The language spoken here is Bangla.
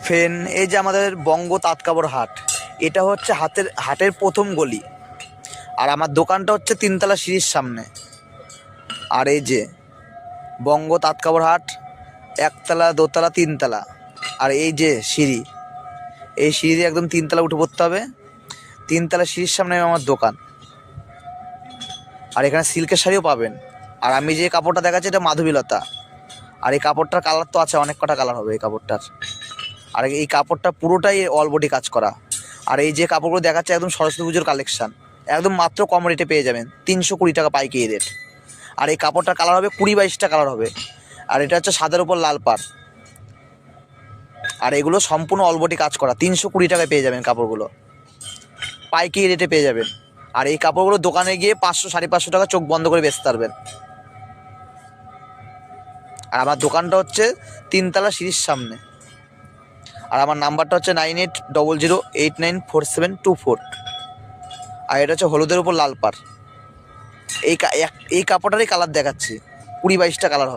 ফেন এই যে আমাদের বঙ্গ তাঁতকাপড় হাট, এটা হচ্ছে হাটের প্রথম গলি। আর আমার দোকানটা হচ্ছে 3তলা সিঁড়ির সামনে। আর এই যে বঙ্গ তাঁতকাপড় হাট, 1তলা 2তলা 3তলা। আর এই যে সিঁড়ি, এই সিঁড়ি দিয়ে একদম 3তলা উঠে পড়তে হবে। 3তলা সিঁড়ির সামনে আমার দোকান। আর এখানে সিল্কের শাড়িও পাবেন। আর আমি যে কাপড়টা দেখাচ্ছি এটা মাধবীলতা। আর এই কাপড়টার কালার তো আছে, অনেক কটা কালার হবে এই কাপড়টার। আর এই কাপড়টা পুরোটাই অল বডি কাজ করা। আর এই যে কাপড়গুলো দেখাচ্ছে একদম সরস্বতী পুজোর কালেকশান, একদম মাত্র কম রেটে পেয়ে যাবেন, 320 টাকা পাইকারি রেট। আর এই কাপড়টার কালার হবে 20-22টা কালার হবে। আর এটা হচ্ছে সাদার উপর লাল পাড়। আর এগুলো সম্পূর্ণ অল বডি কাজ করা, 320 টাকায় পেয়ে যাবেন কাপড়গুলো, পাইকারি রেটে পেয়ে যাবেন। আর এই কাপড়গুলো দোকানে গিয়ে 500-550 টাকা চোখ বন্ধ করে বেচতে পারবেন। আর আমার দোকানটা হচ্ছে 3তলা সিঁড়ির সামনে। আর আমার নাম্বারটা হচ্ছে 9800894724। আর এটা হচ্ছে হলুদের উপর লাল পাড়। এই কাপড়টারই কালার দেখাচ্ছি, 20-22টা কালার হবে।